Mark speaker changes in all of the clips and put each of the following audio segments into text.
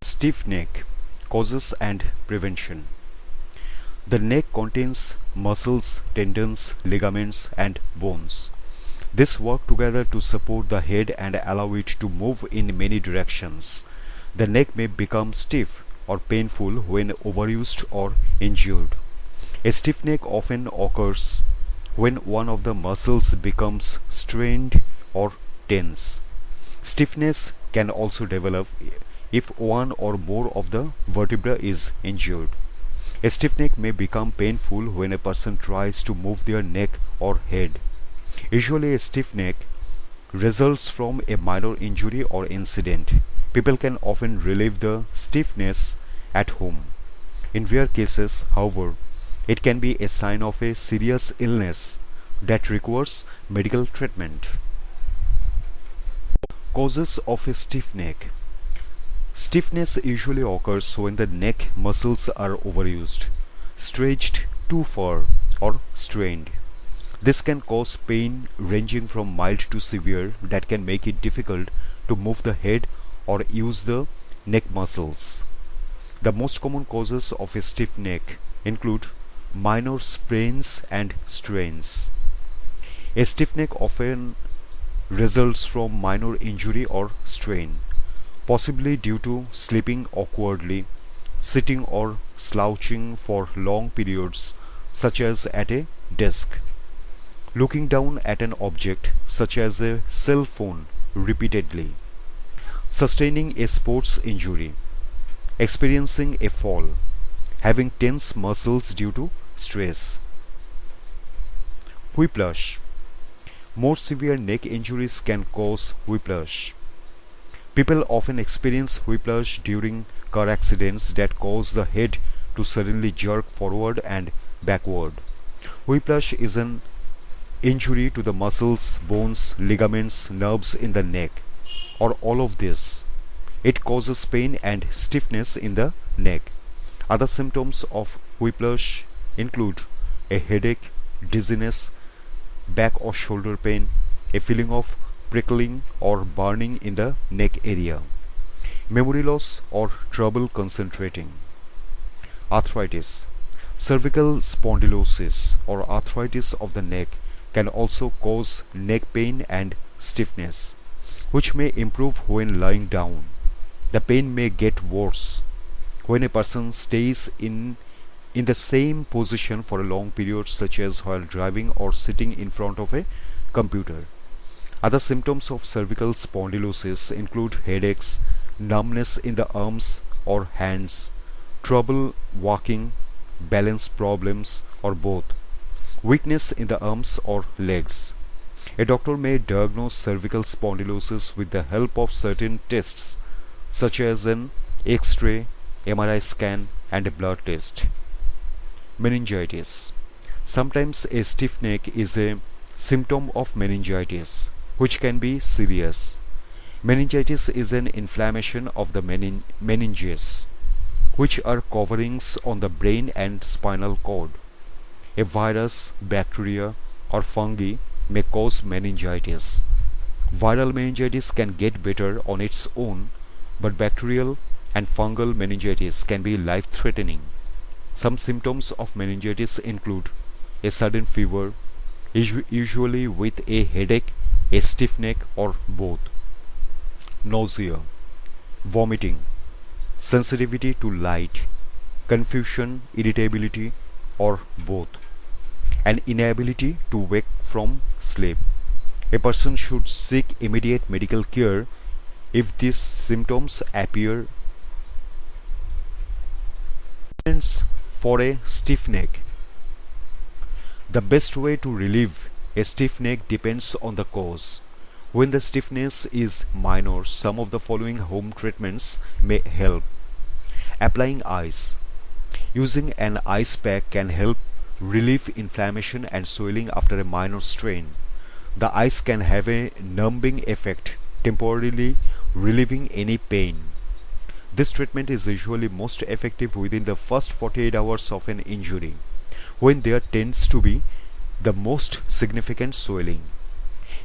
Speaker 1: Stiff neck causes and prevention. The neck contains muscles, tendons, ligaments, and bones. These work together to support the head and allow it to move in many directions. The neck may become stiff or painful when overused or injured. A stiff neck often occurs when one of the muscles becomes strained or tense. Stiffness can also develop if one or more of the vertebra is injured. A stiff neck may become painful when a person tries to move their neck or head. Usually, a stiff neck results from a minor injury or incident. People can often relieve the stiffness at home. In rare cases, however, it can be a sign of a serious illness that requires medical treatment. Causes of a stiff neck. Stiffness usually occurs when the neck muscles are overused, stretched too far, or strained. This can cause pain ranging from mild to severe that can make it difficult to move the head or use the neck muscles. The most common causes of a stiff neck include minor sprains and strains. A stiff neck often results from minor injury or strain, possibly due to sleeping awkwardly, sitting or slouching for long periods, such as at a desk, looking down at an object, such as a cell phone, repeatedly, sustaining a sports injury, experiencing a fall, having tense muscles due to stress. Whiplash. More severe neck injuries can cause whiplash. People often experience whiplash during car accidents that cause the head to suddenly jerk forward and backward. Whiplash is an injury to the muscles, bones, ligaments, nerves in the neck, or all of this. It causes pain and stiffness in the neck. Other symptoms of whiplash include a headache, dizziness, back or shoulder pain, a feeling of prickling or burning in the neck area, memory loss or trouble concentrating. Arthritis. Cervical spondylosis or arthritis of the neck can also cause neck pain and stiffness, which may improve when lying down. The pain may get worse when a person stays in the same position for a long period, such as while driving or sitting in front of a computer. Other symptoms of cervical spondylosis include headaches, numbness in the arms or hands, trouble walking, balance problems, or both, weakness in the arms or legs. A doctor may diagnose cervical spondylosis with the help of certain tests, such as an X-ray, MRI scan, and a blood test. Meningitis. Sometimes a stiff neck is a symptom of meningitis, which can be serious. Meningitis is an inflammation of the meninges, which are coverings on the brain and spinal cord. A virus, bacteria, or fungi may cause meningitis. Viral meningitis can get better on its own, but bacterial and fungal meningitis can be life-threatening. Some symptoms of meningitis include a sudden fever, usually with a headache, a stiff neck, or both, nausea, vomiting, sensitivity to light, confusion, irritability, or both, and inability to wake from sleep. A person should seek immediate medical care if these symptoms appear. For a stiff neck. The best way to relieve a stiff neck depends on the cause. When the stiffness is minor, some of the following home treatments may help. Applying ice. Using an ice pack can help relieve inflammation and swelling after a minor strain. The ice can have a numbing effect, temporarily relieving any pain. This treatment is usually most effective within the first 48 hours of an injury, when there tends to be the most significant swelling.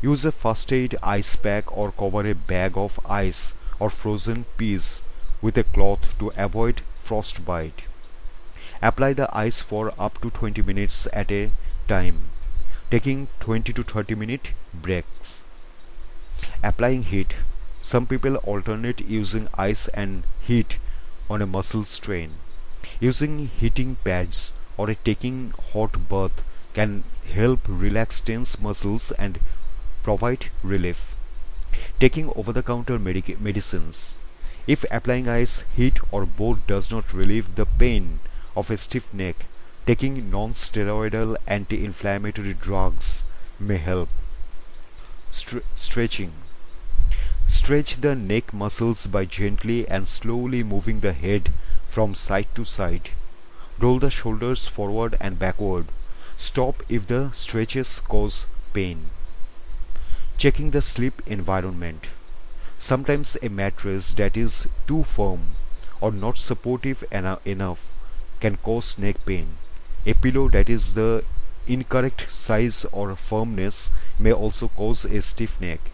Speaker 1: Use a first aid ice pack or cover a bag of ice or frozen peas with a cloth to avoid frostbite. Apply the ice for up to 20 minutes at a time, taking 20 to 30 minute breaks. Applying heat. Some people alternate using ice and heat on a muscle strain. Using heating pads or taking hot bath can help relax tense muscles and provide relief. Taking over-the-counter medicines. If applying ice, heat or both does not relieve the pain of a stiff neck, taking non-steroidal anti-inflammatory drugs may help. Stretching. Stretch the neck muscles by gently and slowly moving the head from side to side. Roll the shoulders forward and backward. Stop if the stretches cause pain. Checking the sleep environment. Sometimes a mattress that is too firm or not supportive enough can cause neck pain. A pillow that is the incorrect size or firmness may also cause a stiff neck.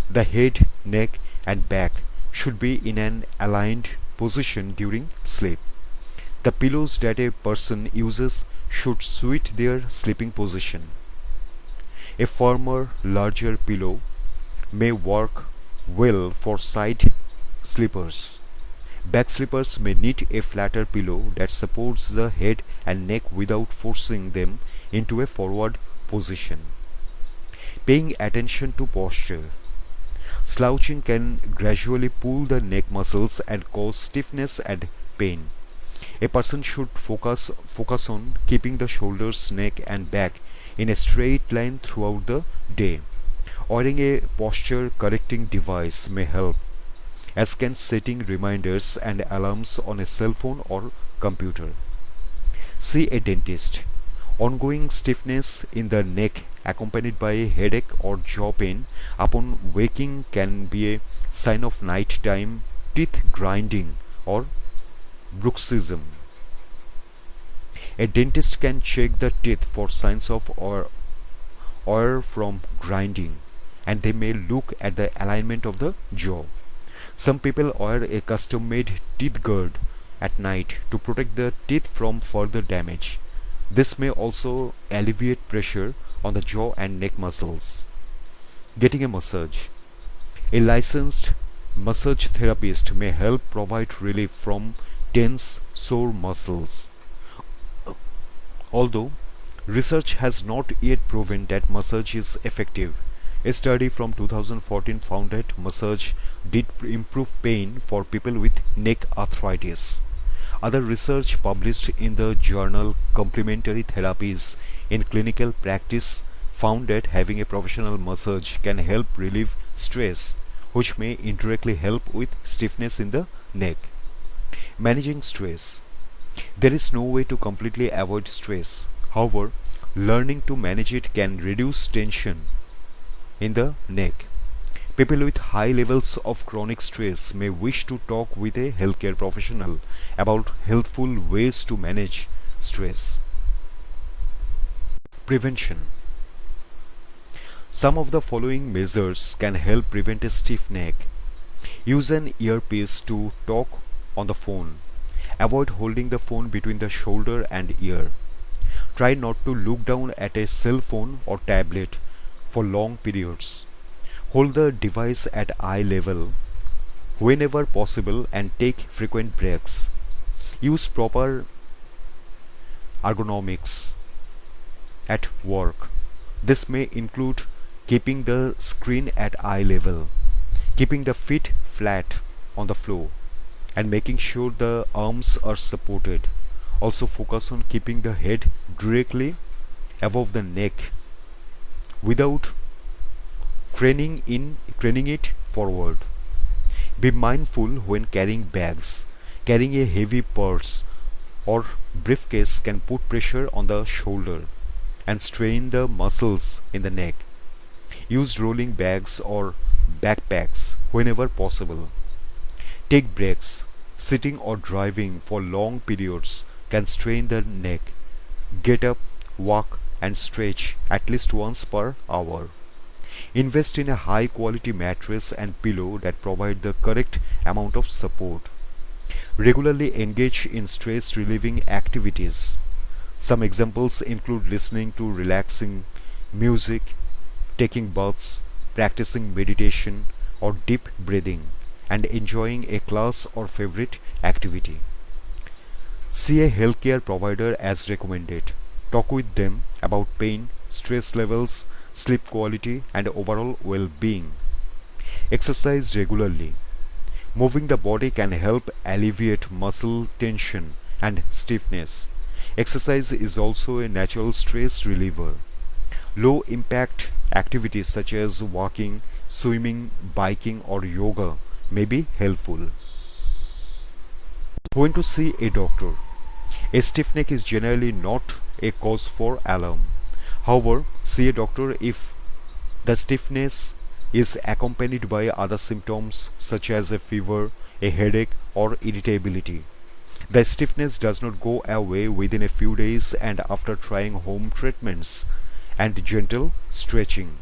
Speaker 1: The head, neck and back should be in an aligned position during sleep. The pillows that a person uses should suit their sleeping position. A firmer, larger pillow may work well for side sleepers. Back sleepers may need a flatter pillow that supports the head and neck without forcing them into a forward position. Paying attention to posture. Slouching can gradually pull the neck muscles and cause stiffness and pain. A person should focus on keeping the shoulders, neck and back in a straight line throughout the day. Wearing a posture correcting device may help, as can setting reminders and alarms on a cell phone or computer. See a dentist. Ongoing stiffness in the neck accompanied by a headache or jaw pain upon waking can be a sign of nighttime teeth grinding or bruxism. A dentist can check the teeth for signs of oil from grinding, and they may look at the alignment of the jaw. Some people wear a custom-made teeth guard at night to protect the teeth from further damage. This may also alleviate pressure on the jaw and neck muscles. Getting a massage. A licensed massage therapist may help provide relief from tense, sore muscles. Although research has not yet proven that massage is effective, a study from 2014 found that massage did improve pain for people with neck arthritis. Other research published in the journal Complementary Therapies in Clinical Practice found that having a professional massage can help relieve stress, which may indirectly help with stiffness in the neck. Managing stress. There is no way to completely avoid stress. However, learning to manage it can reduce tension in the neck. People with high levels of chronic stress may wish to talk with a healthcare professional about helpful ways to manage stress. Prevention. Some of the following measures can help prevent a stiff neck. Use an earpiece to talk on the phone. Avoid holding the phone between the shoulder and ear. Try not to look down at a cell phone or tablet for long periods. Hold the device at eye level whenever possible and take frequent breaks. Use proper ergonomics at work. This may include keeping the screen at eye level, keeping the feet flat on the floor, and making sure the arms are supported. Also focus on keeping the head directly above the neck without craning it forward. Be mindful when carrying bags. Carrying a heavy purse or briefcase can put pressure on the shoulder and strain the muscles in the neck. Use rolling bags or backpacks whenever possible. Take breaks. Sitting or driving for long periods can strain the neck. Get up, walk and stretch at least once per hour. Invest in a high quality mattress and pillow that provide the correct amount of support. Regularly engage in stress relieving activities. Some examples include listening to relaxing music, taking baths, practicing meditation or deep breathing, and enjoying a class or favorite activity. See a healthcare provider as recommended. Talk with them about pain, stress levels, sleep quality, and overall well being. Exercise regularly. Moving the body can help alleviate muscle tension and stiffness. Exercise is also a natural stress reliever. Low impact activities such as walking, swimming, biking, or yoga may be helpful. When to see a doctor? A stiff neck is generally not a cause for alarm. However, see a doctor if the stiffness is accompanied by other symptoms such as a fever, a headache, or irritability. The stiffness does not go away within a few days and after trying home treatments and gentle stretching.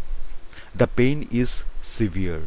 Speaker 1: The pain is severe.